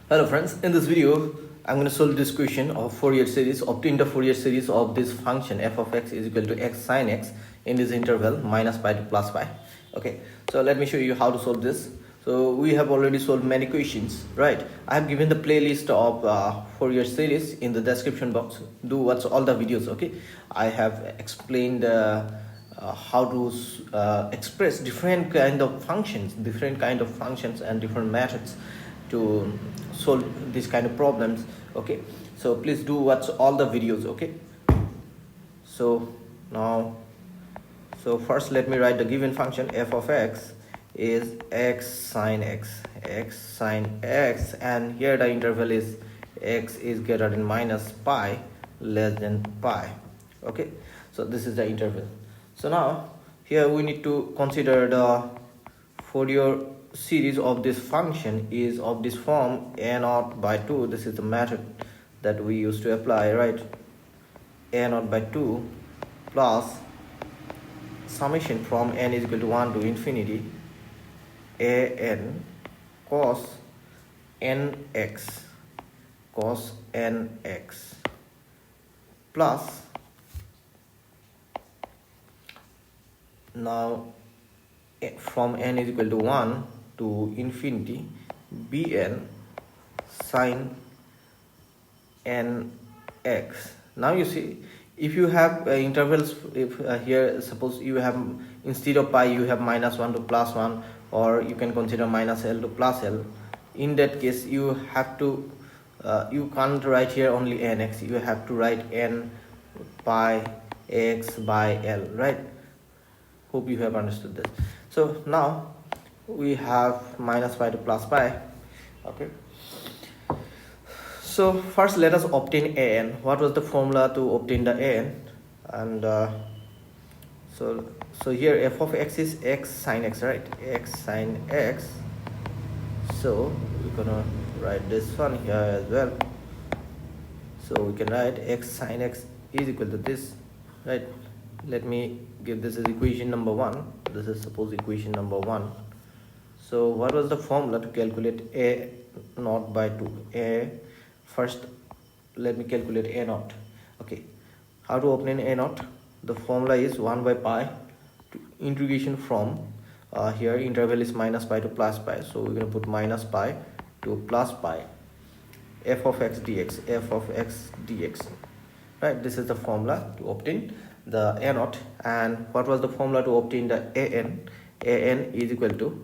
Hello friends, in this video I'm going to solve this question of Fourier series. Obtain the Fourier series of this function f of x is equal to x sin x in this interval minus pi to plus pi. Okay, so let me show you how to solve this. So we have already solved many questions, right? I have given the playlist of Fourier series in the description box. Do watch all the videos. Okay, I have explained how to express different kind of functions and different methods to solve this kind of problems. Okay, so please do watch all the videos. Okay, so now, so first let me write the given function f of x is x sin x, and here the interval is x is greater than minus pi less than pi. Okay, so this is the interval. So now here we need to consider the Fourier series of this function is of this form a naught by 2. This is the method that we used to apply, right? A naught by 2 plus summation from n is equal to 1 to infinity an cos nx plus now from n is equal to 1 to infinity bn sin nx. Now you see, if you have intervals, if here suppose you have instead of pi you have minus 1 to plus 1, or you can consider minus l to plus l, in that case you have to you can't write here only nx, you have to write n pi x by l, right? Hope you have understood this. So now we have minus pi to plus pi. Okay, so first let us obtain an. What was the formula to obtain the an? And so here f of x is x sin x, right? X sin x. So we're gonna write this one here as well. So we can write x sin x is equal to this, right? Let me give this as equation number 1. This is suppose equation number 1. So what was the formula to calculate a naught by 2? First let me calculate a naught. Okay, how to obtain a naught? The formula is 1 by pi to integration from here interval is minus pi to plus pi, so we're going to put minus pi to plus pi f of x dx, right? This is the formula to obtain the a naught. And what was the formula to obtain the an? An is equal to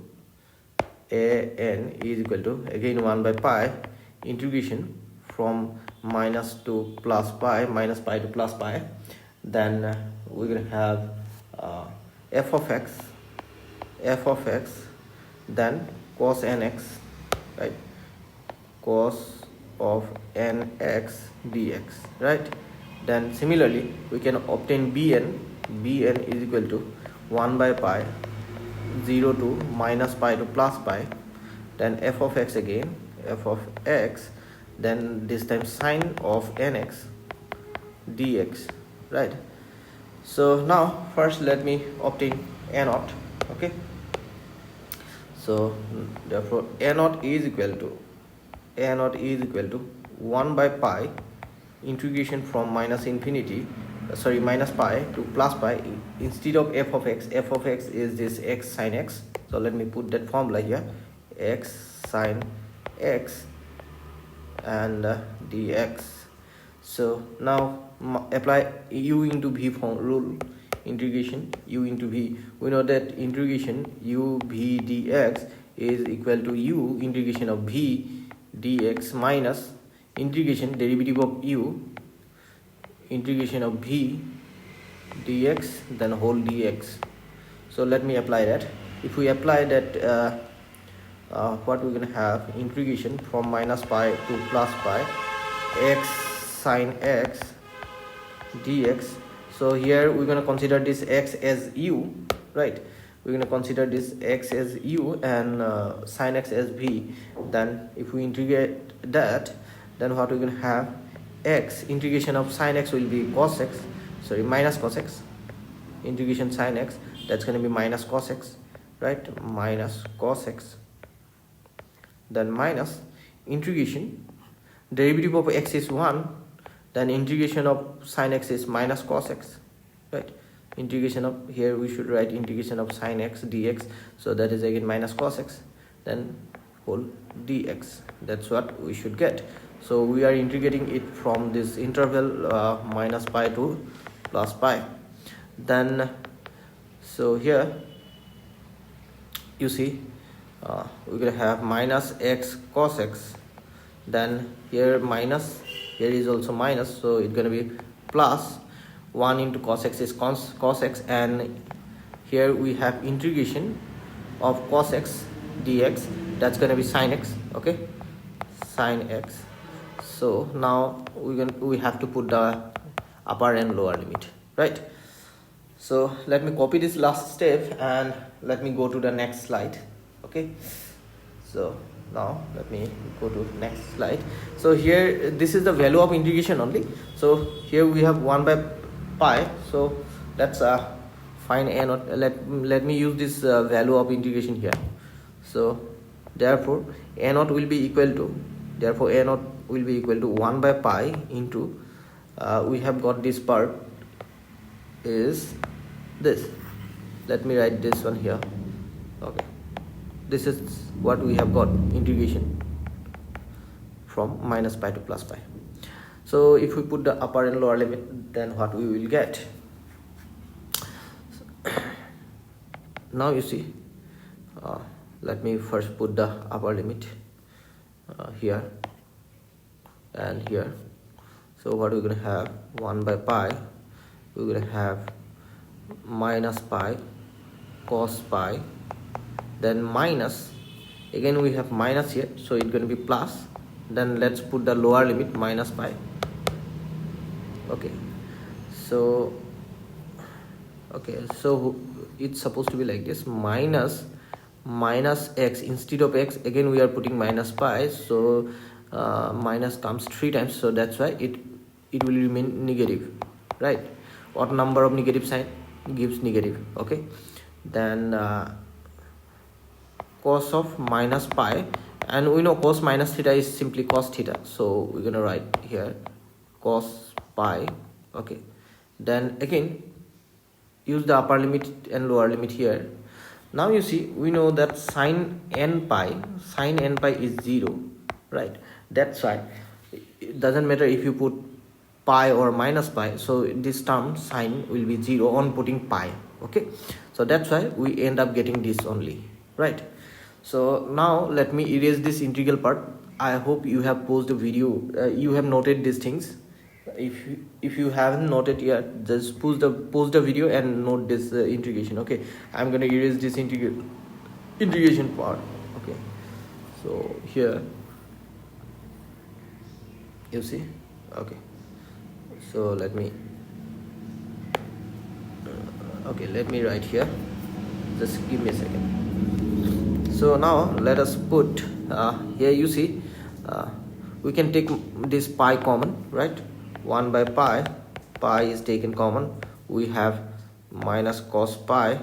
again 1 by pi integration from minus to plus pi, minus pi to plus pi. Then we're going to have f of x, then cos nx, right? Cos of nx dx, right? Then similarly we can obtain bn is equal to 1 by pi 0 to minus pi to plus pi, then f of x again, f of x, then this time sine of nx dx, right? So now first let me obtain a naught. Okay, so therefore a naught is equal to 1 by pi integration from minus pi to plus pi. Instead of f of x is this x sin x, so let me put that formula here, x sin x and dx. So now apply u into v form rule, integration u into v. We know that integration u v dx is equal to u integration of v dx minus integration derivative of u integration of v dx then whole dx. So let me apply that. If we apply that, what we're going to have, integration from minus pi to plus pi x sin x dx. So here we're going to consider this x as u, right? We're going to consider this x as u and sin x as v. Then if we integrate that, then what we're going to have, x integration of sin x will be cos x, minus cos x, integration sin x, that's going to be minus cos x, right? Minus cos x, then minus integration, derivative of x is 1, then integration of sine x is minus cos x, right? Integration of, here we should write integration of sine x dx, so that is again minus cos x, then whole dx. That's what we should get. So we are integrating it from this interval minus pi to plus pi. Then so here you see we're gonna have minus x cos x, then here minus, here is also minus, so it's gonna be plus 1 into cos x is cos x, and here we have integration of cos x dx, that's gonna be sine x, okay, sine x. So now we have to put the upper and lower limit, right? So let me copy this last step and let me go to the next slide, okay? So now let me go to next slide. So here this is the value of integration only. So here we have 1 by pi, so let's find a naught. Let me use this value of integration here. So therefore a naught will be equal to, therefore a naught will be equal to 1 by pi into we have got this part is this. Let me write this one here, okay. This is what we have got, integration from minus pi to plus pi. So if we put the upper and lower limit, then what we will get. Now you see, let me first put the upper limit here and here. So what we're gonna have, 1 by pi, we're gonna have minus pi cos pi, then minus, again we have minus here, so it's going to be plus, then let's put the lower limit minus pi, okay. So it's supposed to be like this, minus x, instead of x again we are putting minus pi, so minus comes 3 times, so that's why it will remain negative, right? What number of negative sign gives negative, okay. Then cos of minus pi, and we know cos minus theta is simply cos theta, so we're gonna write here cos pi, okay. Then again use the upper limit and lower limit here. Now you see, we know that sine n pi is 0, right? That's why it doesn't matter if you put pi or minus pi, so this term sine will be 0 on putting pi, okay. So that's why we end up getting this only, right? So now let me erase this integral part. I hope you have paused the video, you have noted these things. If you haven't noted yet, just pause the video and note this integration, okay. I'm gonna erase this integration part, okay. So here you see, okay. So let me write here, just give me a second. So now let us put here, you see, we can take this pi common, right? 1 by pi is taken common, we have minus cos pi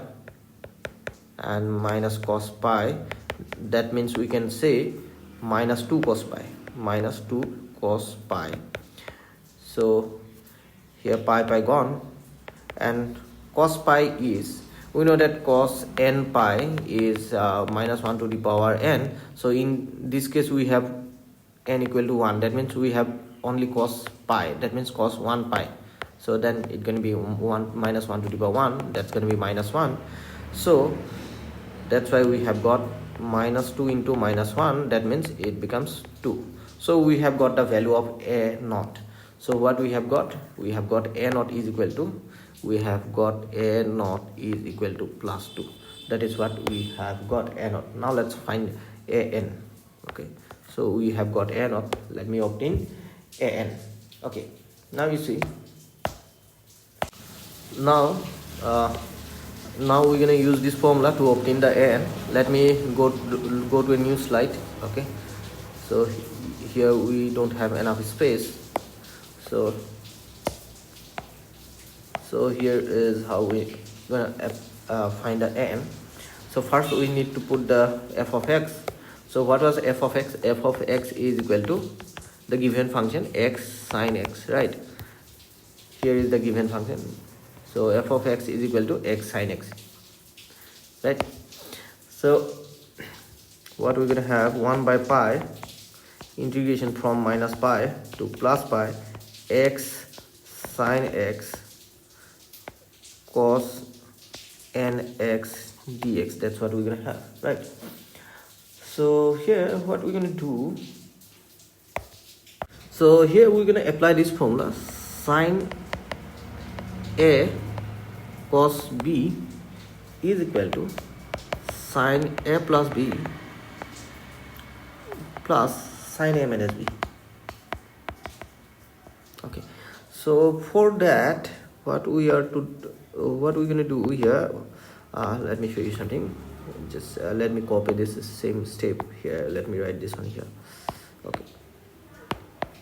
and minus cos pi, that means we can say minus 2 cos pi. So here pi gone, and cos pi is, we know that cos n pi is minus 1 to the power n, so in this case we have n equal to 1, that means we have only cos pi, that means cos 1 pi, so then it's going to be 1 minus 1 to the power 1, that's going to be minus 1. So that's why we have got minus 2 into minus 1, that means it becomes 2. So we have got the value of a naught. So what we have got a naught is equal to, plus 2. That is what we have got, a naught. Now let's find an, okay. So we have got a naught, let me obtain an, okay. Now you see, now we're gonna use this formula to obtain the an. Let me go to a new slide, okay. So here we don't have enough space, so here is how we gonna find the an. So first we need to put the f of x. So So what was f of x? F of x is equal to the given function x sin x, right? Here is the given function. So f of x is equal to x sin x, right? So what we're going to have, 1 by pi integration from minus pi to plus pi x sin x cos nx dx. That's what we're going to have, right? So here what we're going to do, so here we're going to apply this formula, sin a cos b is equal to sin a plus b plus sin a minus b. Okay, so for that what we're going to do here, let me show you something. Just let me copy this same step here. Let me write this one here.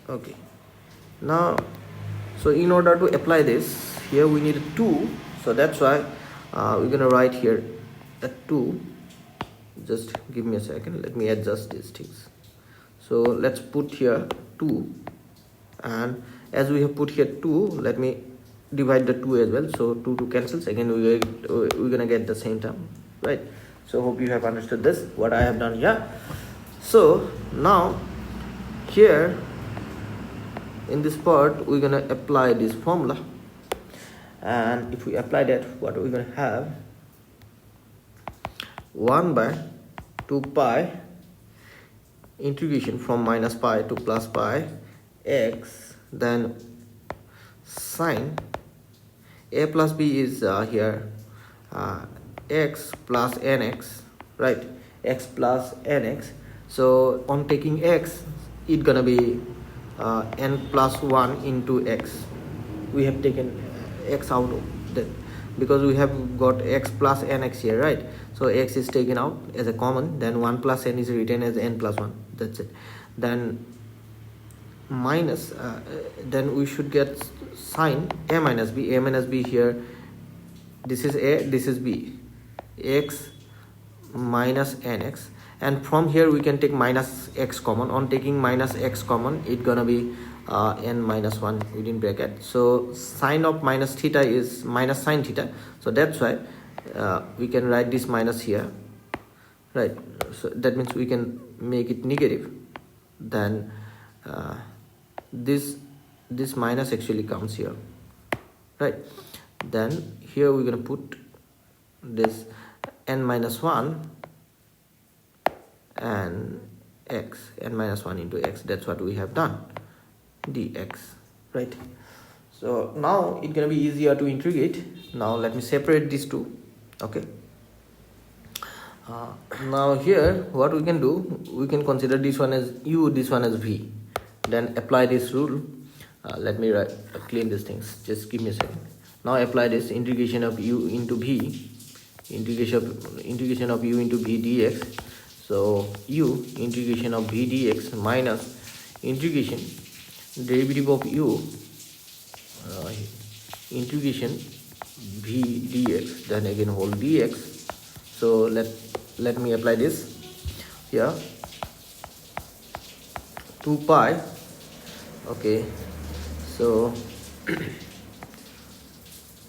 Okay, now so in order to apply this, here we need 2, so that's why we're gonna write here a 2. Just give me a second, let me adjust these things. So let's put here 2, and as we have put here 2, let me divide the 2 as well. So 2 cancels, again we're gonna get the same term, right? So hope you have understood this, what I have done here. So now here in this part we're gonna apply this formula, and if we apply that, what we're gonna have, 1 by 2 pi integration from minus pi to plus pi x, then sin a plus b is here x plus nx, right? X plus nx. So on taking x, it's gonna be n plus 1 into x. We have taken x out of that because we have got x plus nx here, right? So x is taken out as a common, then 1 plus n is written as n plus 1. That's it. Then minus, then we should get sin a minus b. A minus b here, this is a, this is b, x minus nx, and from here we can take minus x common. On taking minus x common, it's gonna be n minus 1 within bracket. So sine of minus theta is minus sine theta, so that's why we can write this minus here, right? So that means we can make it negative. Then this minus actually comes here, right? Then here we're gonna put this n minus 1 and x, n minus 1 into x. That's what we have done, dx, right? So now it's gonna be easier to integrate. Now let me separate these two. Okay, now here what we can do, we can consider this one as u, this one as v, then apply this rule. Let me clean these things, just give me a second. Now apply this integration of u into v, integration of u into v dx. So u integration of v dx minus integration derivative of u integration v dx, then again whole dx. So let me apply this here, 2 pi. Okay, so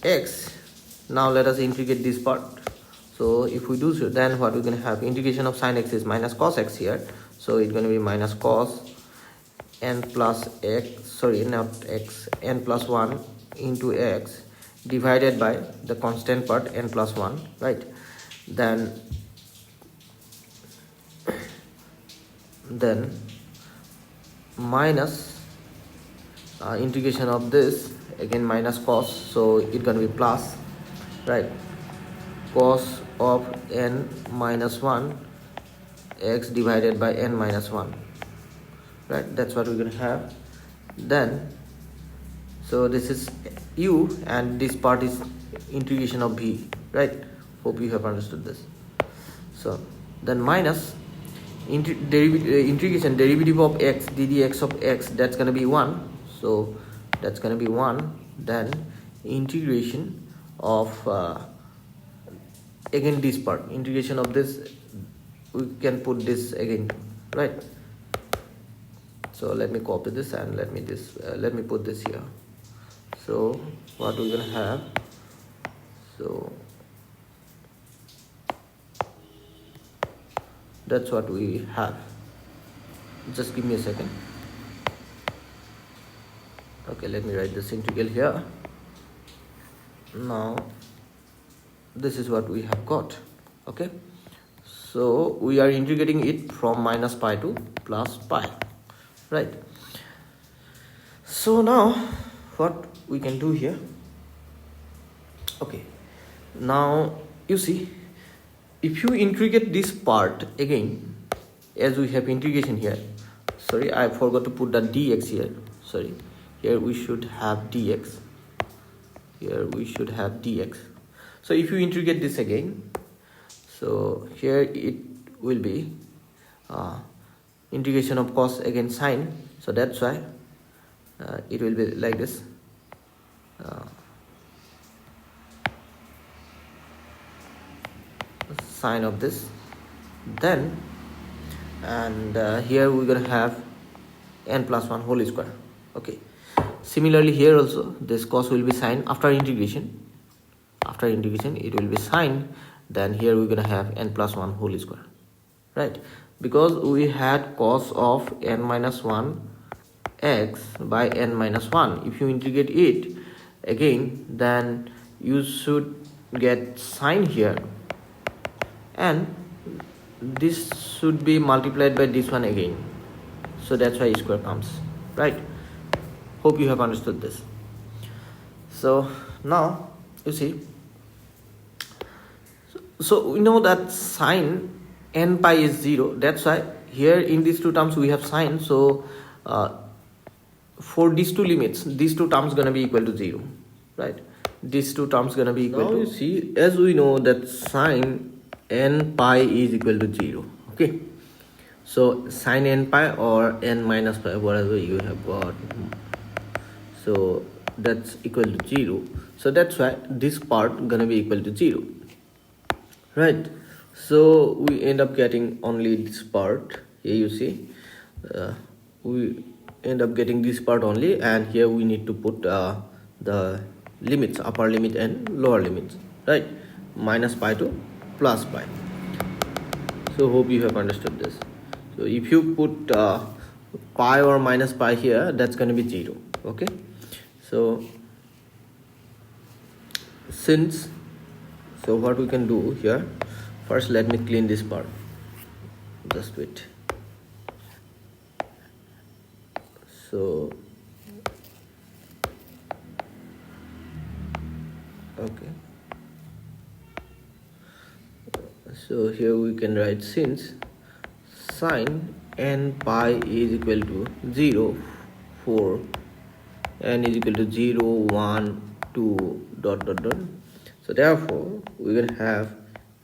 x, now let us integrate this part. So if we do so, then what we're going to have, integration of sin x is minus cos x here, so it's going to be minus cos n plus x, sorry, not x, n plus 1 into x divided by the constant part n plus 1, right? Then minus integration of this, again minus cos, so it's going to be plus, right? Cos of n minus 1 x divided by n minus 1, right? That's what we're going to have. Then so this is u and this part is integration of v, right? Hope you have understood this. So then minus integration derivative of x ddx of x, that's going to be 1, so that's going to be 1. Then integration of again this part, integration of this we can put this again, right? So let me copy this and let me put this here. So what we're gonna have, so that's what we have. Just give me a second. Okay, let me write this integral here. Now this is what we have got. Okay, so we are integrating it from minus pi to plus pi, right? So now what we can do here, okay, now you see, if you integrate this part again, as we have integration here, sorry, I forgot to put the dx here, sorry, here we should have dx, here we should have dx. So if you integrate this again, so here it will be integration of cos against sine, so that's why it will be like this, sine of this, then and here we're gonna have n plus 1 whole square. Okay, similarly here also this cos will be sine. After integration it will be sine, then here we're gonna have n plus 1 whole square, right? Because we had cos of n minus 1 x by n minus 1. If you integrate it again, then you should get sine here, and this should be multiplied by this one again, so that's why square comes, right? Hope you have understood this. So now you see, so we know that sine n pi is 0, that's why here in these two terms we have sine. So for these two limits, these two terms gonna be equal to 0, right? These two terms gonna be equal to, you see, as we know that sine n pi is equal to 0. Okay, so sine n pi or n minus pi, whatever you have got, so that's equal to 0. So that's why this part gonna be equal to 0, right? So we end up getting only this part here, you see, we end up getting this part only, and here we need to put the limits, upper limit and lower limits, right? Minus pi to plus pi. So hope you have understood this. So if you put pi or minus pi here, that's going to be 0. Okay, so since, so what we can do here, first let me clean this part, just wait. So okay, so here we can write, since sine n pi is equal to 0 for n is equal to 0, 1, 2, dot dot dot, so therefore we will have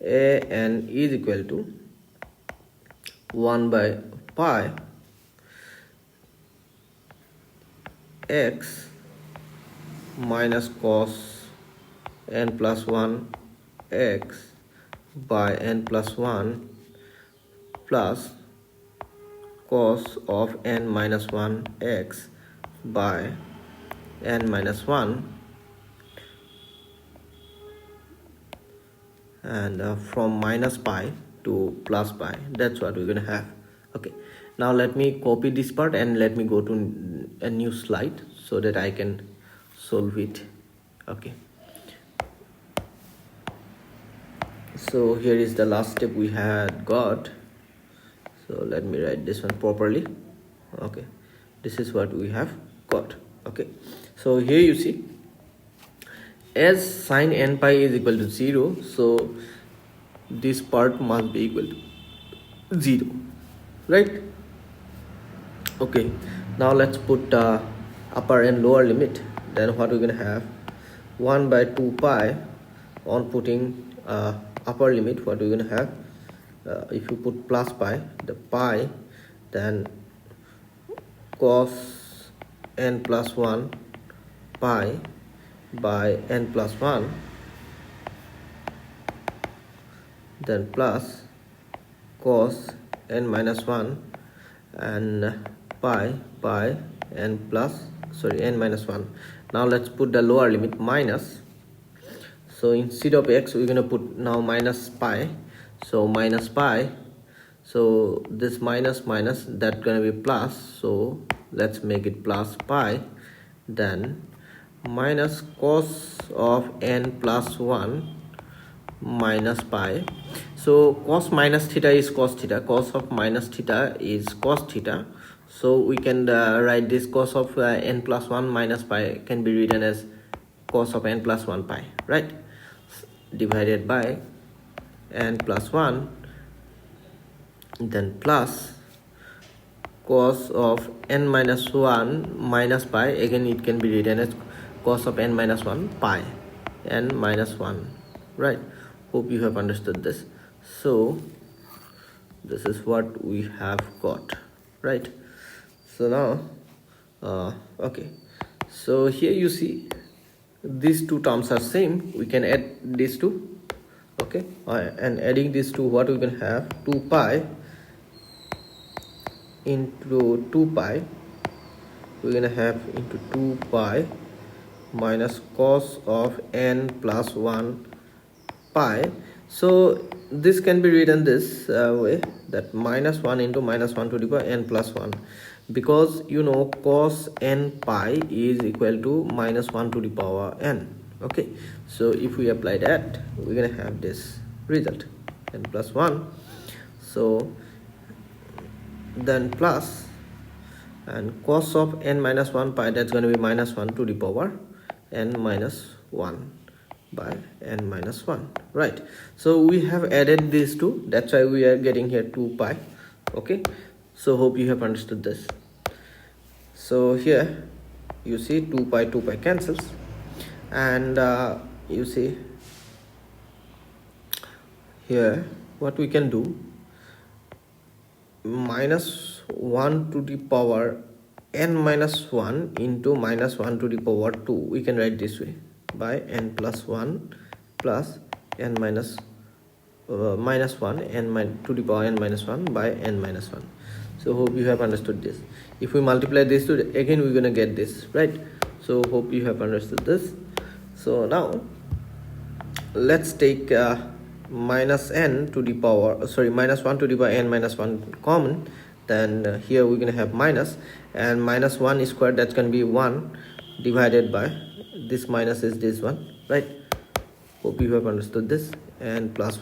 a n is equal to 1 by pi x minus cos n plus 1 x by n plus 1 plus cos of n minus 1 x by n minus 1, and from minus pi to plus pi, that's what we're gonna have. Okay, now let me copy this part and let me go to a new slide so that I can solve it. Okay, so here is the last step we had got, so let me write this one properly. Okay, this is what we have got. Okay, so here you see, as sine n pi is equal to 0, so this part must be equal to 0, right? Okay, now let's put upper and lower limit. Then what we're gonna have, 1 by 2 pi, on putting upper limit, what we're gonna have, if you put plus pi, the pi, then cos n plus 1 pi by n plus 1, then plus cos n minus 1 and pi n plus n minus 1. Now let's put the lower limit minus. So instead of x we're gonna put now minus pi, so minus pi, so this minus that's gonna be plus, so let's make it plus pi, then minus cos of n plus 1 minus pi. So cos minus theta is cos theta, cos of minus theta is cos theta, so we can write this cos of n plus 1 minus pi can be written as cos of n plus 1 pi, right, divided by n plus 1, then plus cos of n minus 1 minus pi, again it can be written as cos of n minus 1 pi n minus 1, right. Hope you have understood this. So this is what we have got, right. So now okay, so here you see these two terms are same, we can add these two, okay, and adding these two, what we can have, 2 pi into 2 pi, we're gonna have into 2 pi minus cos of n plus 1 pi. So this can be written this way, that minus 1 into minus 1 to the power n plus 1, because you know cos n pi is equal to minus 1 to the power n, okay. So if we apply that, we're gonna have this result, n plus 1, so then plus, and cos of n minus 1 pi, that's going to be minus 1 to the power n minus 1 by n minus 1, right. So we have added these two, that's why we are getting here 2 pi, okay. So hope you have understood this. So here you see 2 pi cancels, and you see here what we can do, minus 1 to the power n minus 1 into minus 1 to the power 2, we can write this way, by n plus 1 plus n minus minus 1 to the power n minus 1 by n minus 1. So hope you have understood this. If we multiply this two, again we're gonna get this, right. So hope you have understood this. So now let's take minus n to the power minus 1 to the power n minus 1 common, then here we're gonna have minus, and minus 1 squared, that's gonna be 1 divided by this minus is this one, right. Hope you have understood this, and plus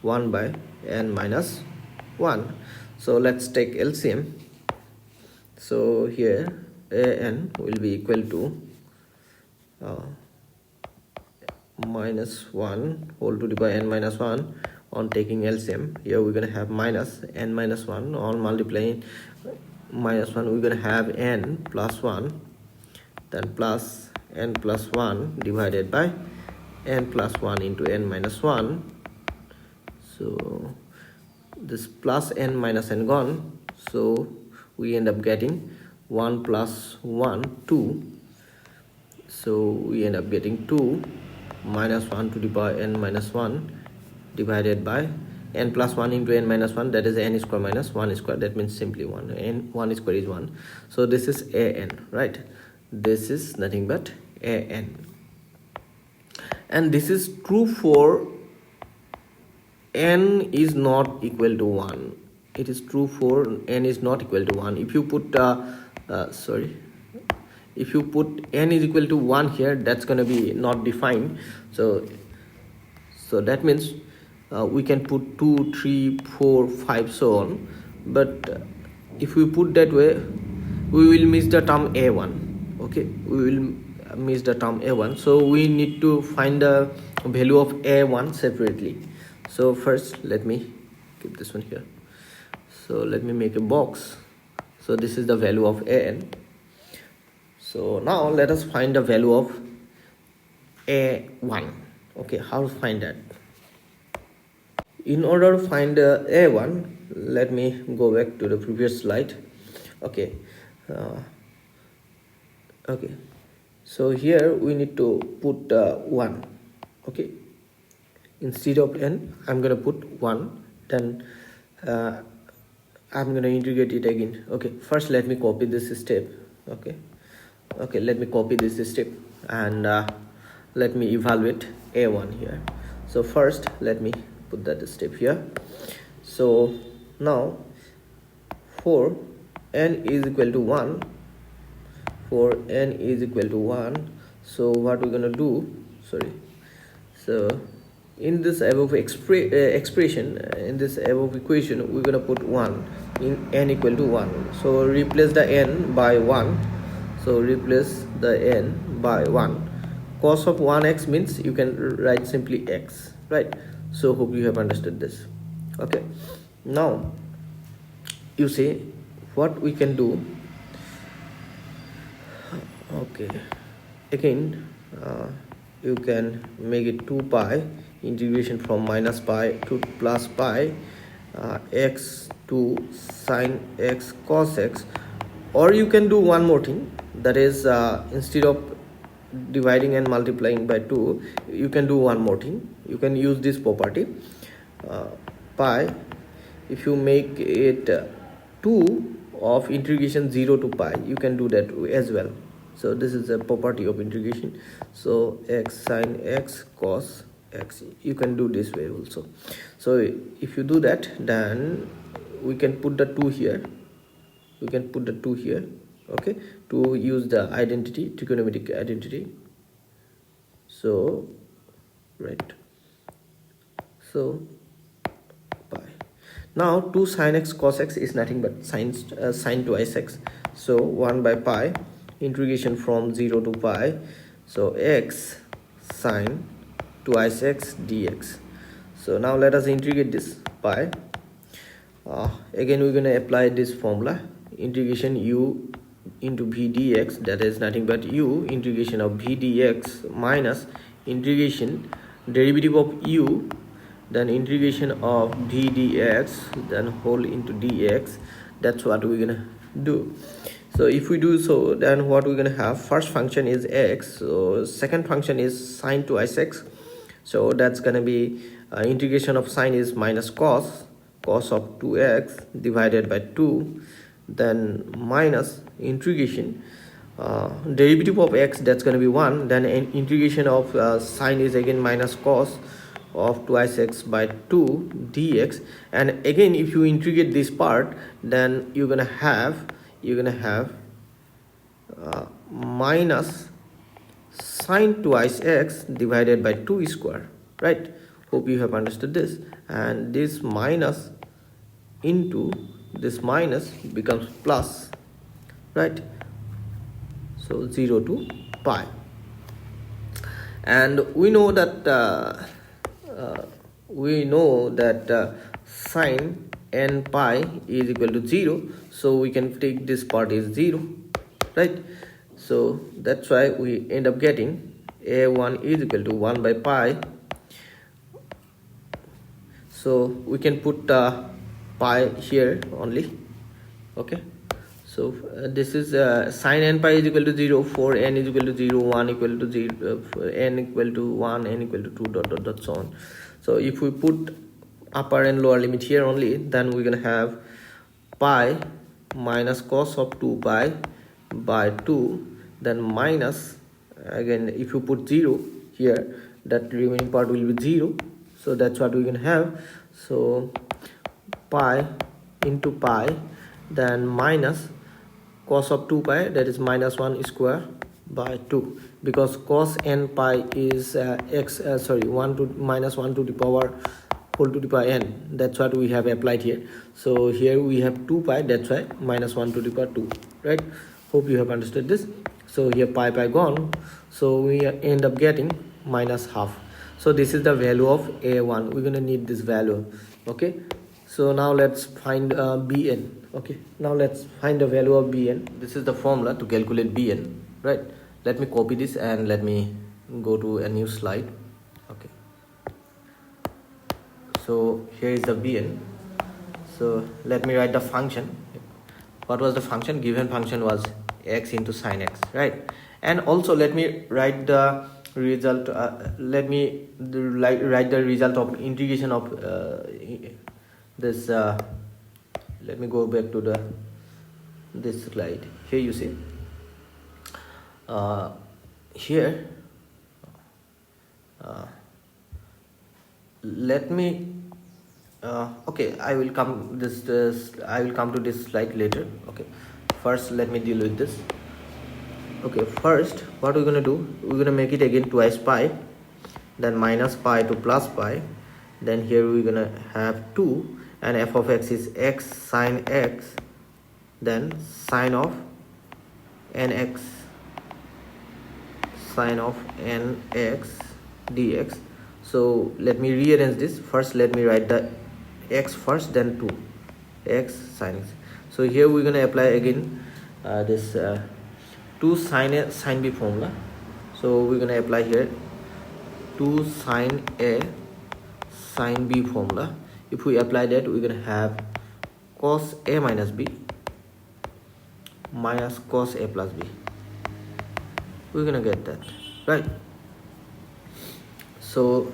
1 by n minus 1. So let's take LCM. So here an will be equal to minus 1 whole to the power n minus 1 on taking LCM. Here we're going to have minus n minus 1 on multiplying minus 1, we're going to have n plus 1, then plus n plus 1 divided by n plus 1 into n minus 1. So this plus n minus n gone, so we end up getting 1 plus 1 2, so we end up getting 2 minus 1 to the power n minus 1 divided by n plus 1 into n minus 1, that is n square minus 1 square, that means simply 1, n 1 square is 1. So this is an, right, this is nothing but an, and this is true for n is not equal to 1. It is true for n is not equal to 1. If you put if you put n is equal to 1 here, that's going to be not defined, so that means we can put 2 3 4 5 so on, but if we put that way, we will miss the term a1, okay, we will miss the term a1. So we need to find the value of a1 separately. So first let me keep this one here, so let me make a box. So this is the value of an. So now let us find the value of a1. Okay, how to find that? In order to find a1, let me go back to the previous slide. Okay, okay, so here we need to put 1. Okay, instead of n I'm gonna put 1, then I'm gonna integrate it again. Okay, first let me copy this step. Okay, let me copy this step and let me evaluate a1 here. So first let me put that step here. So now for n is equal to 1, so what we're gonna do, so in this above expression, in this above equation, we're gonna put 1 in n equal to 1. So replace the n by 1. So replace the n by 1. Cos of 1x means you can write simply x, right? So hope you have understood this. Okay, now you see what we can do. Okay, again you can make it 2 pi integration from minus pi to plus pi x to sine x cos x, or you can do one more thing, that is instead of dividing and multiplying by 2, you can do one more thing. You can use this property, pi, if you make it 2 of integration 0 to pi, you can do that as well. So this is a property of integration. So x sine x cos x, you can do this way also. So if you do that, then we can put the 2 here, okay, to use the identity, trigonometric identity. So right, so pi. Now 2 sine x cos x is nothing but sine twice x. So 1 by pi integration from 0 to pi, so x sine twice x dx. So now let us integrate this pi. Again we're going to apply this formula, integration u into v dx, that is nothing but u integration of v dx minus integration derivative of u, then integration of v dx, then whole into dx. That's what we're gonna do. So if we do so, then what we're gonna have, first function is x, so second function is sine twice x, so that's gonna be integration of sine is minus cos of 2x divided by 2, then minus integration derivative of x, that's going to be 1, then integration of sine is again minus cos of twice x by 2 dx, and again if you integrate this part, then you're gonna have minus sine twice x divided by 2 square, right? Hope you have understood this. And this minus into this minus becomes plus, right? So 0 to pi, and we know that sine n pi is equal to 0, so we can take this part is 0, right? So that's why we end up getting a1 is equal to 1 by pi. So we can put pi here only. Okay, so this is sine n pi is equal to 0 for n is equal to 0, 1 equal to 0, n equal to 1, n equal to 2, dot dot dot, so on. So if we put upper and lower limit here only, then we're gonna have pi minus cos of 2 pi by 2, then minus, again if you put 0 here, that remaining part will be 0. So that's what we're gonna have. So pi into pi, then minus cos of 2 pi, that is minus 1 square by 2, because cos n pi is 1 to minus 1 to the power whole to the power n. That's what we have applied here. So here we have 2 pi, that's why minus 1 to the power 2, right? Hope you have understood this. So here pi gone, so we end up getting minus half. So this is the value of a1. We're gonna need this value. Okay, so now let's find bn. Okay, now let's find the value of bn. This is the formula to calculate bn, right? Let me copy this and let me go to a new slide. Okay, so here is the bn. So let me write the function. What was the function? Given function was x into sine x, right? And also let me write the result. Let me write the result of integration of this let me go back to this slide. Here you see here let me okay, I will come I will come to this slide later. Okay, first let me deal with this. Okay, first what we're gonna do, we're gonna make it again twice pi, then minus pi to plus pi, then here we're gonna have 2, and f of x is x sine x, then sine of nx, sine of nx dx. So let me rearrange this. First let me write the x first, then 2 x sine x. So here we're gonna apply again this 2 sine b formula. So we're gonna apply here 2 sine a sine b formula. If we apply that, we're gonna have cos a minus b minus cos a plus b. We're gonna get that, right? So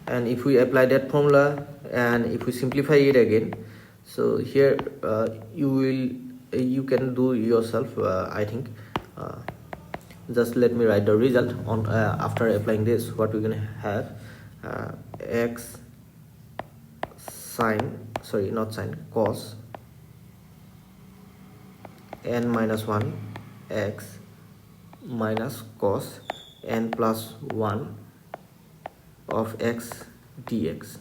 and if we apply that formula and if we simplify it again, so here you can do yourself. I think just let me write the result on after applying this. What we're gonna have x sine, sorry, not sine, cos n minus 1 x minus cos n plus 1 of x dx,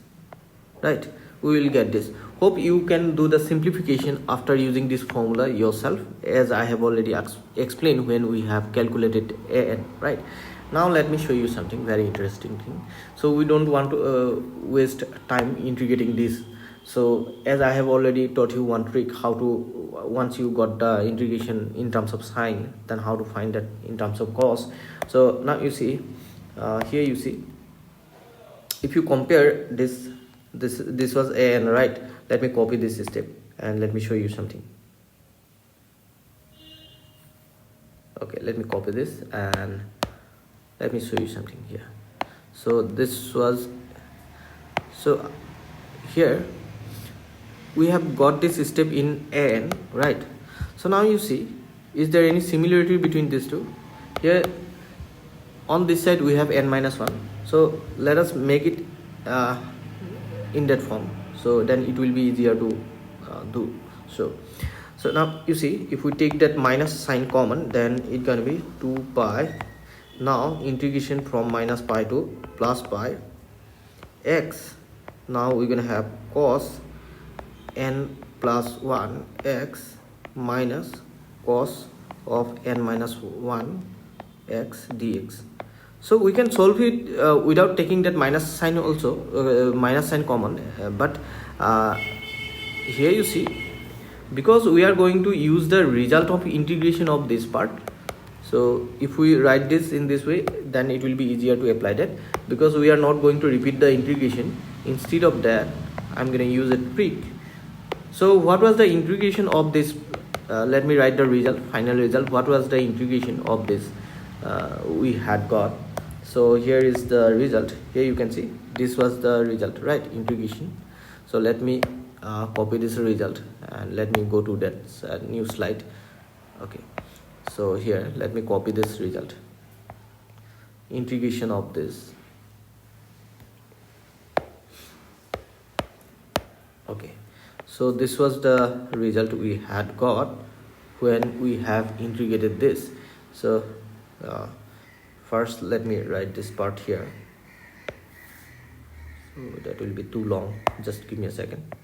right? We will get this. Hope you can do the simplification after using this formula yourself, as I have already explained when we have calculated an, right? Now let me show you something very interesting thing. So we don't want to waste time integrating this. So as I have already taught you one trick, how to, once you got the integration in terms of sine, then how to find that in terms of cos. So now you see here you see, if you compare this was an, right? Let me copy this step and let me show you something. Okay, let me copy this and let me show you something here. So this was, so here we have got this step in an, right? So now you see, is there any similarity between these two? Here on this side we have n minus 1, so let us make it in that form, so then it will be easier to do. So now you see, if we take that minus sign common, then it's gonna be 2 pi. Now integration from minus pi to plus pi x. Now we're gonna have cos n plus 1 x minus cos of n minus 1 x dx. So we can solve it without taking that minus sign also, minus sign common, but here you see, because we are going to use the result of integration of this part, so if we write this in this way, then it will be easier to apply that, because we are not going to repeat the integration. Instead of that, I'm going to use a trick. So what was the integration of this? Let me write the result, final result. What was the integration of this we had got? So here is the result. Here you can see this was the result, right? Integration. So let me copy this result and let me go to that new slide. Okay, so here let me copy this result, integration of this. Okay, so this was the result we had got when we have integrated this. So first let me write this part here, so that will be too long, just give me a second.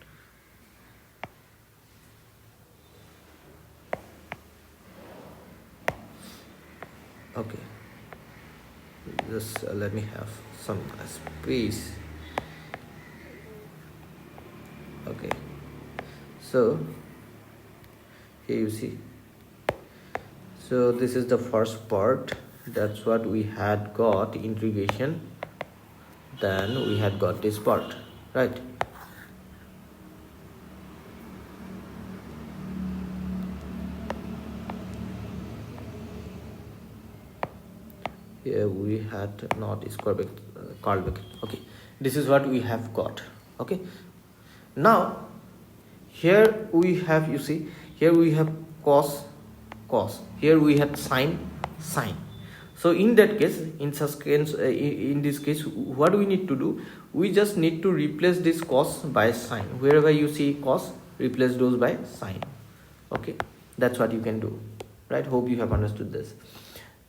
Okay, just let me have some space. Okay, so here you see, so this is the first part. That's what we had got, integration. Then we had got this part, right? Here we had not square bracket curl bracket. Okay, this is what we have got. Okay, now here we have, you see, here we have cos, here we have sine. So in that case, in such case, in this case, what do we need to do? We just need to replace this cos by sine. Wherever you see cos, replace those by sine. Okay, that's what you can do, right? Hope you have understood this.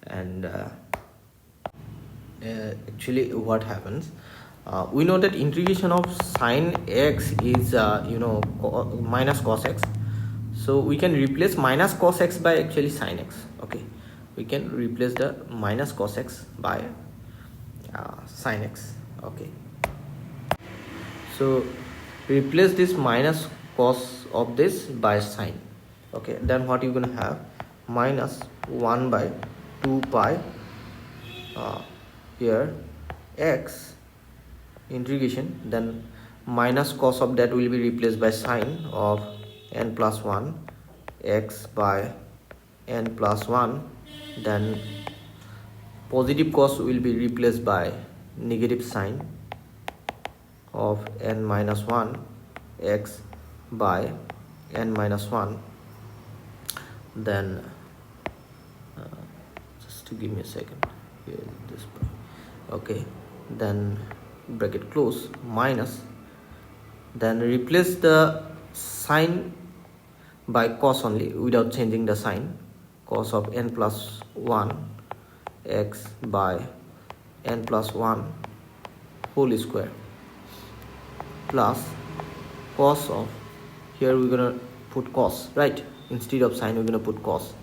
And actually what happens, we know that integration of sine x is minus cos x. So we can replace minus cos x by actually sine x. Okay, we can replace the minus cos x by sine x. Okay, so replace this minus cos of this by sine. Okay, then what you're gonna have, minus 1 by 2 pi here x integration, then minus cos of that will be replaced by sine of n plus 1 x by n plus 1, then positive cos will be replaced by negative sine of n minus 1 x by n minus 1, then just to give me a second, here this part. Okay, then bracket close, minus, then replace the sine by cos only without changing the sign, cos of n plus 1 x by n plus 1 whole square, plus cos of, here we're gonna put cos, right? Instead of sine, we're gonna put cos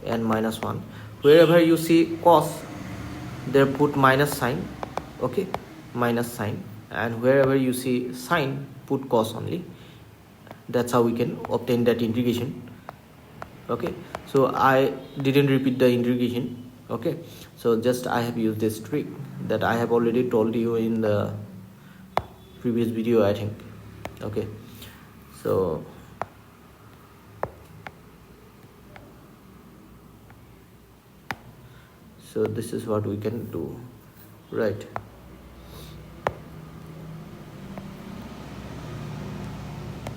n minus 1. Wherever you see cos, there put minus sign. Okay, minus sign. And wherever you see sine, put cos only. That's how we can obtain that integration. Okay, so I didn't repeat the integration. Okay, so just I have used this trick that I have already told you in the previous video, I think. Okay, so this is what we can do, right?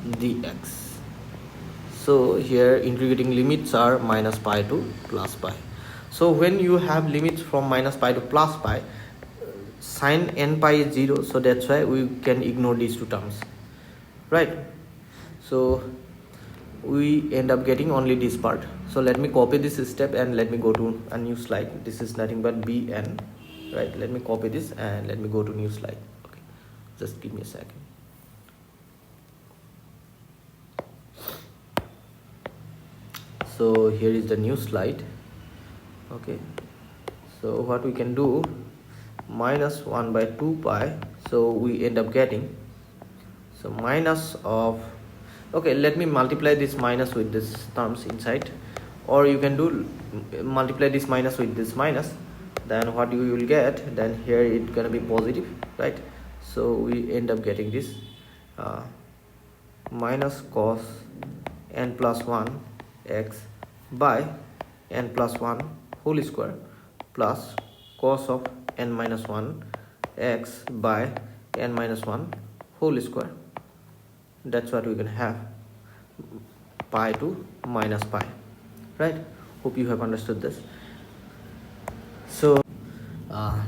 Dx. So here integrating limits are minus pi to plus pi. So when you have limits from minus pi to plus pi, sine n pi is 0, so that's why we can ignore these two terms, right? So we end up getting only this part. So let me copy this step and let me go to a new slide. This is nothing but bn, right? Let me copy this and let me go to new slide. Okay, just give me a second. So here is the new slide. Okay, so what we can do, minus 1 by 2 pi, so we end up getting, so minus of, okay, let me multiply this minus with this terms inside, or you can do multiply this minus with this minus, then what you will get, then here it's gonna be positive, right? So we end up getting this minus cos n plus 1 x by n plus 1 whole square plus cos of n minus 1 x by n minus 1 whole square. That's what we can have, pi to minus pi, right? Hope you have understood this. So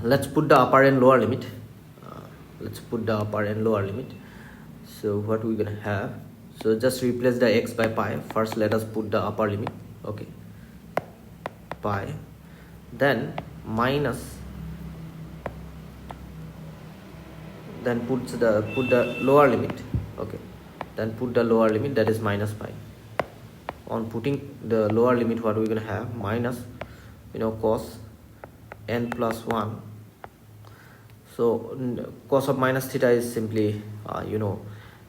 let's put the upper and lower limit. So what we're gonna have, so just replace the x by pi. First let us put the upper limit. Okay, pi, then minus, then put the lower limit. Okay, then put the lower limit, that is minus pi. On putting the lower limit, what we're gonna have, minus, cos n plus 1. So cos of minus theta is simply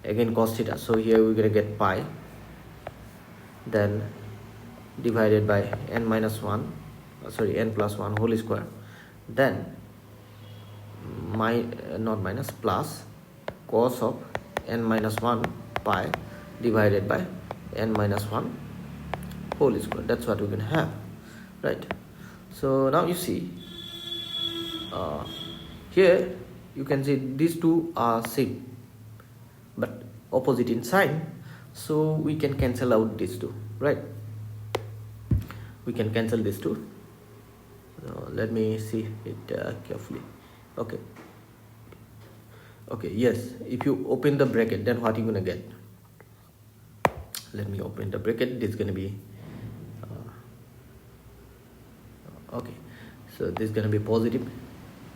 again cos theta, so here we're gonna get pi, then divided by n minus 1, n plus 1 whole square, then not minus, plus cos of n minus 1 pi divided by n minus 1 whole square. That's what we can have, right? So now you see here you can see these two are same but opposite in sign, so we can cancel out these two, right? We can cancel these two. Let me see it carefully. Okay, yes, if you open the bracket, then what you gonna get? Let me open the bracket. This is gonna be okay, so this is gonna be positive,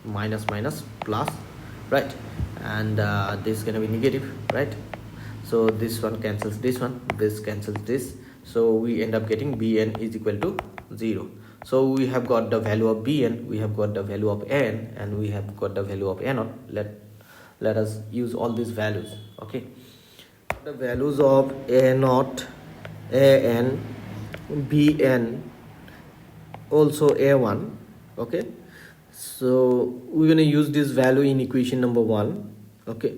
minus minus plus, right? And this is gonna be negative, right? So this one cancels this one, this cancels this, so we end up getting bn is equal to 0. So we have got the value of bn, we have got the value of n, and we have got the value of n0. Let us use all these values. Okay, the values of a0, an, bn, also a1. Okay, so we're going to use this value in equation number 1. Okay,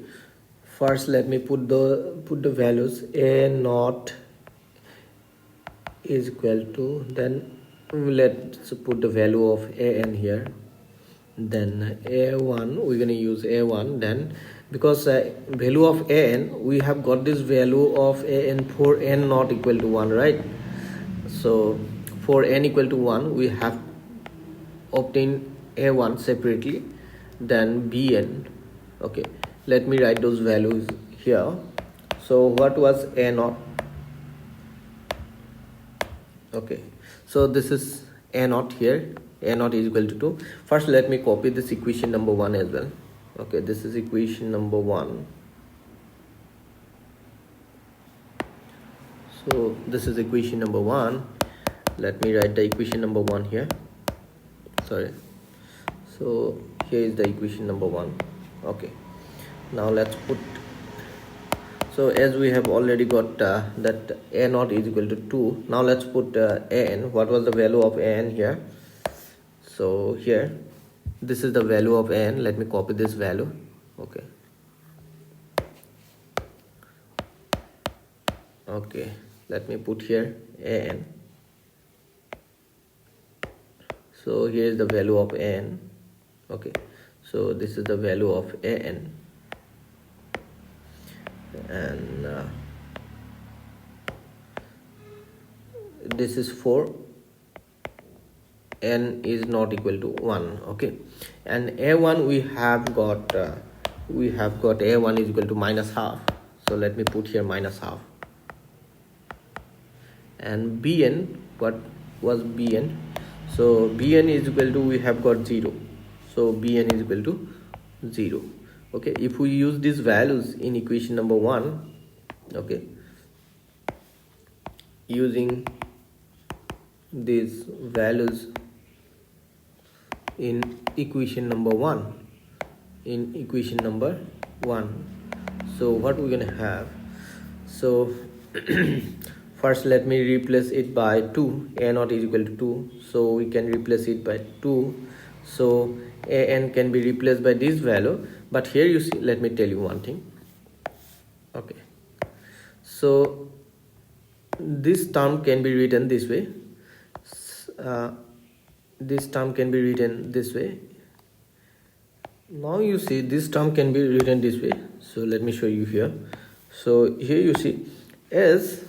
first let me put the values. A0 is equal to, then let's put the value of an here, then a1, we're going to use a1. Then because value of an, we have got this value of an for n not equal to 1, right? So for n equal to 1, we have obtained a1 separately, then bn. Okay, let me write those values here. So what was a0? Okay, so this is a0 here. A0 is equal to 2. First let me copy this equation number 1 as well. Okay, this is equation number 1. So this is equation number 1. Let me write the equation number 1 here. Sorry, so here is the equation number 1. Okay, now let's put, so as we have already got that a0 is equal to 2, now let's put an. What was the value of an here? So here, this is the value of n. Let me copy this value. Okay, let me put here an. So here is the value of n. Okay, so this is the value of an, and this is for n is not equal to 1. Okay, and a1 we have got a1 is equal to minus half. So let me put here minus half. And bn, what was bn? So bn is equal to, we have got 0. So bn is equal to 0. Okay, if we use these values in equation number 1, okay, using these values in equation number 1, so what we're gonna have? So first let me replace it by 2. a0 is equal to 2, so we can replace it by 2. So an can be replaced by this value. But here you see, let me tell you one thing. Okay, so this term can be written this way. This term can be written this way. Now you see this term can be written this way. So let me show you here. So here you see, as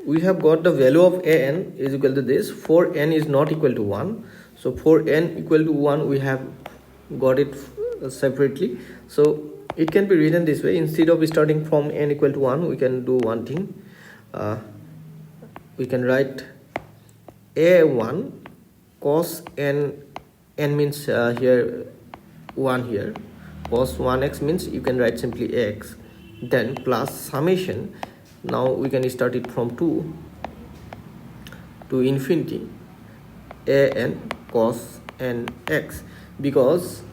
we have got the value of an is equal to this, for n is not equal to 1. So for n equal to 1, we have got it separately. So it can be written this way. Instead of starting from n equal to 1, we can do one thing. We can write a1 cos n means here 1 here, cos 1x means you can write simply x, then plus summation. Now we can start it from 2 to infinity an cos n x, because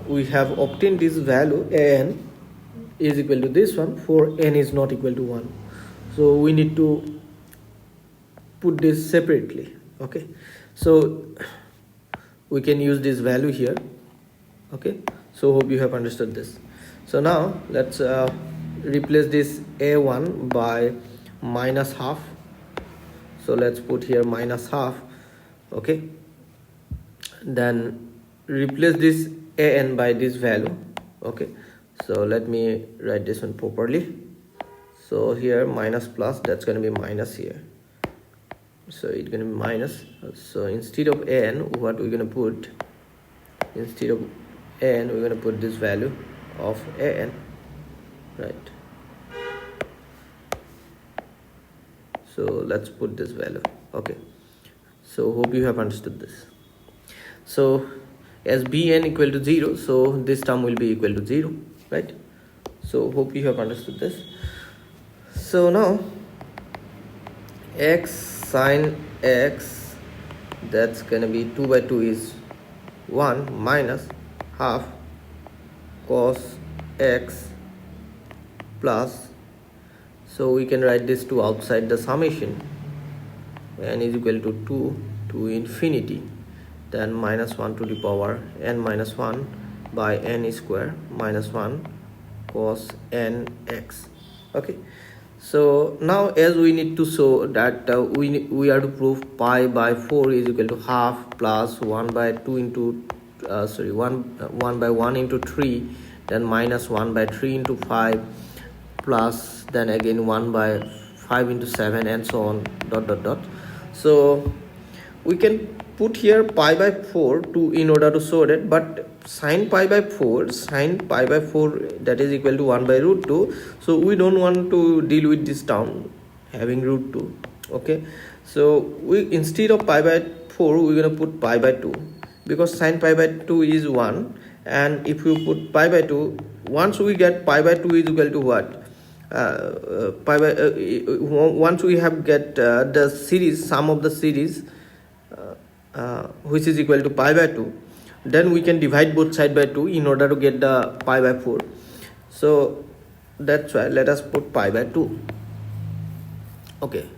we have obtained this value an is equal to this one for n is not equal to 1. So we need to put this separately. Okay, so we can use this value here. Okay, so hope you have understood this. So now let's replace this a1 by minus half. So let's put here minus half. Okay, then replace this an by this value. Okay, so let me write this one properly. So here minus plus, that's going to be minus here, so it's going to be minus. So instead of an, what we're going to put, instead of an, we're going to put this value of an, right? So let's put this value. Okay, so hope you have understood this. So as bn equal to 0, so this term will be equal to 0, right? So hope you have understood this. So now x sine x, that's gonna be 2 by 2 is 1 minus half cos x plus, so we can write this to outside the summation, n is equal to 2 to infinity, then minus 1 to the power n minus 1 by n square minus 1 cos nx. Okay, so now as we need to show that we are to prove pi by 4 is equal to half plus 1 by 2 into 1 by 1 into 3, then minus 1 by 3 into 5, plus then again 1 by 5 into 7, and so on, dot dot dot. So we can put here pi by 4 to in order to show that, but sine pi by 4 that is equal to 1 by root 2, so we don't want to deal with this term having root 2. Okay, so we, instead of pi by 4, we're going to put pi by 2, because sine pi by 2 is 1, and if you put pi by 2, once we get pi by 2 is equal to what, once we have get the series, sum of the series, which is equal to pi by 2, then we can divide both side by 2 in order to get the pi by 4. So that's why let us put pi by 2. Okay,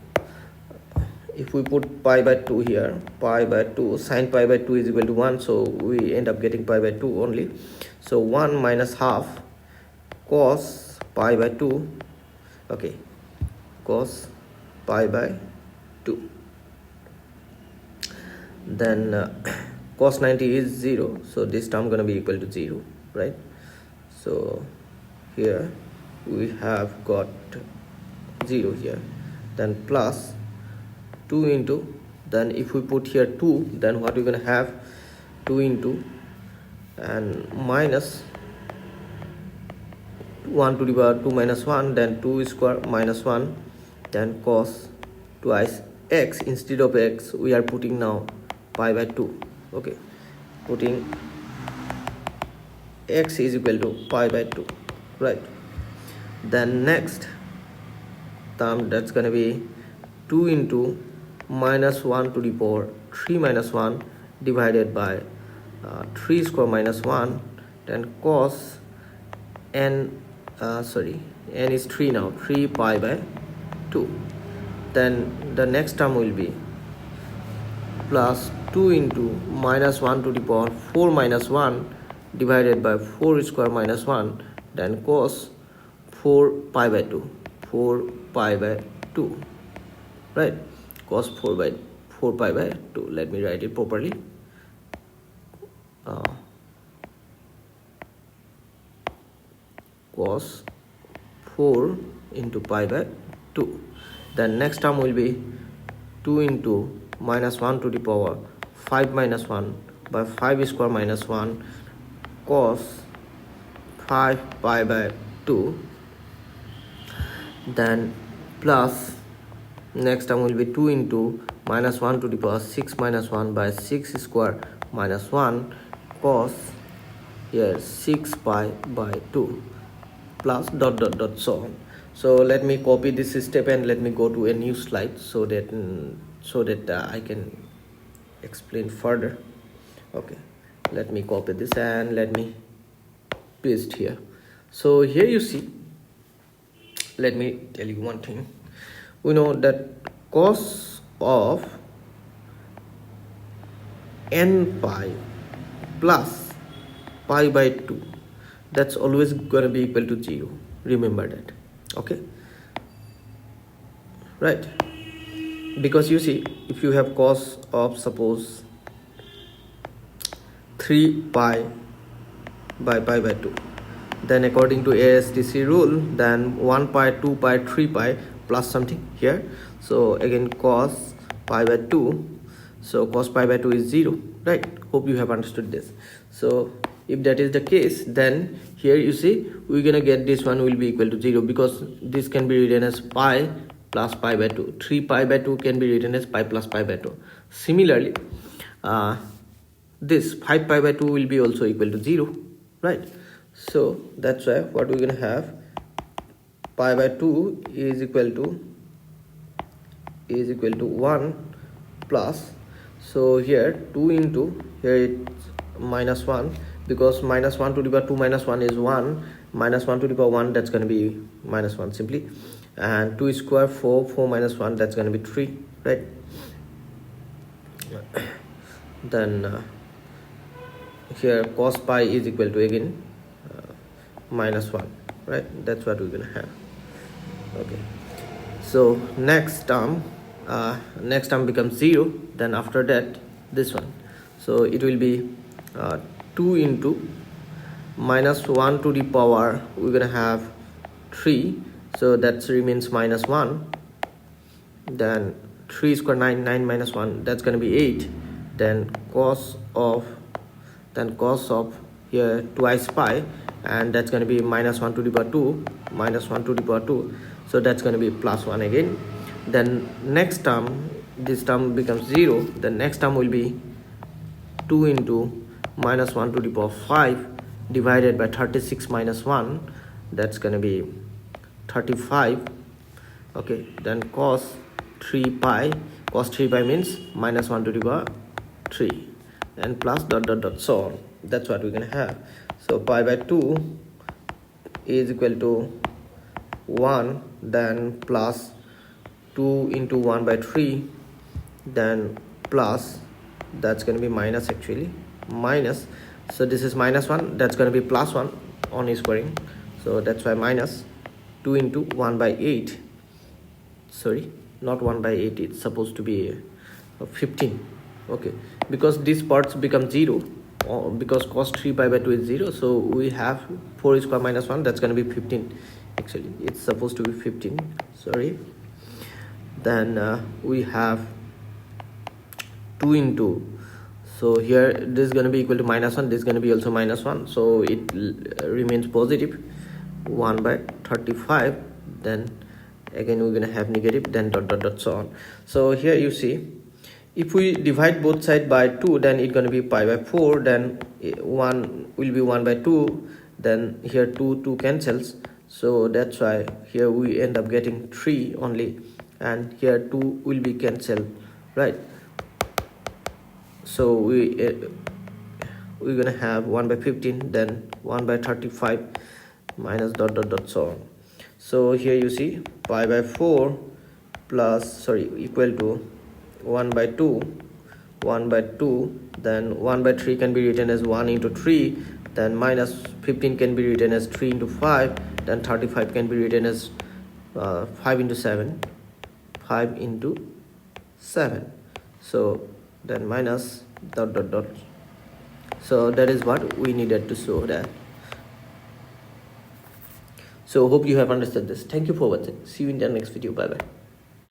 if we put pi by 2 here, pi by 2, sine pi by 2 is equal to 1, so we end up getting pi by 2 only. So 1 minus half cos pi by 2, okay, cos pi by 2, then cos 90 is 0, so this term gonna be equal to 0, right? So here we have got 0 here, then plus 2 into, then if we put here 2, then what we're gonna have, 2 into, and minus 1 to the power 2 minus 1, then 2 square minus 1, then cos twice x, instead of x we are putting now pi by 2. Okay, putting x is equal to pi by 2, right? Then next term, that's gonna be 2 into minus 1 to the power 3 minus 1 divided by 3 square minus 1, then cos n, n is 3 now, 3 pi by 2. Then the next term will be plus 2 into minus 1 to the power 4 minus 1 divided by 4 square minus 1, then cos 4 pi by 2, 4 pi by 2, right? Cos 4 pi by 2. Let me write it properly. Cos 4 into pi by 2. Then next term will be 2 into minus 1 to the power 5 minus 1 by 5 square minus 1 cos 5 pi by 2, then plus next term will be 2 into minus 1 to the power 6 minus 1 by 6 square minus 1 cos here 6 pi by 2 plus dot dot dot, so on. So let me copy this step and let me go to a new slide so that I can explain further. Okay, let me copy this and let me paste here. So here you see, let me tell you one thing. We know that cos of n pi plus pi by 2, that's always gonna be equal to 0. Remember that. Okay, right? Because you see, if you have cos of suppose 3 pi by pi by 2. Then according to ASTC rule, then 1 pi, 2 pi, 3 pi plus something here. So again cos pi by 2. So cos pi by 2 is 0, right? Hope you have understood this. So if that is the case, then here you see we're gonna get this one will be equal to 0, because this can be written as pi plus pi by 2. 3 pi by 2 can be written as pi plus pi by 2. Similarly, this 5 pi by 2 will be also equal to 0, right? So that's why what we're gonna have, pi by 2 is equal to 1 plus, so here 2 into, here it's minus 1, because minus 1 to the power 2 minus 1 is 1, minus 1 to the power 1, that's going to be minus 1 simply, and 2 square 4, 4 minus 1, that's going to be 3, right? Then here cos pi is equal to again minus 1, right? That's what we're going to have. Okay, so next term becomes 0. Then after that, this one, so it will be 2 into minus 1 to the power, we're gonna have 3, so that remains minus 1. Then 3 square 9, 9 minus 1, that's gonna be 8. Then cos of here twice pi, and that's gonna be minus 1 to the power 2, minus 1 to the power 2, so that's gonna be plus 1 again. Then next term, this term becomes 0. The next term will be 2 into minus 1 to the power 5 divided by 36 minus 1, that's gonna be 35. Okay, then cos 3 pi means minus 1 to the power 3, and plus dot dot dot, so on. That's what we're gonna have. So pi by 2 is equal to 1, then plus 2 into 1 by 3, then plus, that's going to be minus, actually minus, so this is minus 1, that's going to be plus 1 on squaring, so that's why minus 2 into 1 by 8, sorry, not 1 by 8, it's supposed to be 15. Okay, because these parts become 0, because cos 3 pi by 2 is 0, so we have 4 square minus 1, that's going to be 15. Actually it's supposed to be 15, sorry. Then we have 2 into, so here this is going to be equal to minus 1, this is going to be also minus 1, so it remains positive, 1 by 35. Then again we're going to have negative, then dot dot dot, so on. So here you see, if we divide both sides by 2, then it's going to be pi by 4, then 1 will be 1 by 2, then here 2 cancels, so that's why here we end up getting 3 only, and here 2 will be cancelled, right? So we're gonna have 1 by 15, then 1 by 35 minus dot dot dot, so on. So here you see pi by 4 plus, sorry, equal to 1 by 2, then 1 by 3 can be written as 1 into 3, then minus 15 can be written as 3 into 5, then 35 can be written as 5 into 7, so then minus dot dot dot, so that is what we needed to show that. So hope you have understood this. Thank you for watching. See you in the next video. Bye bye.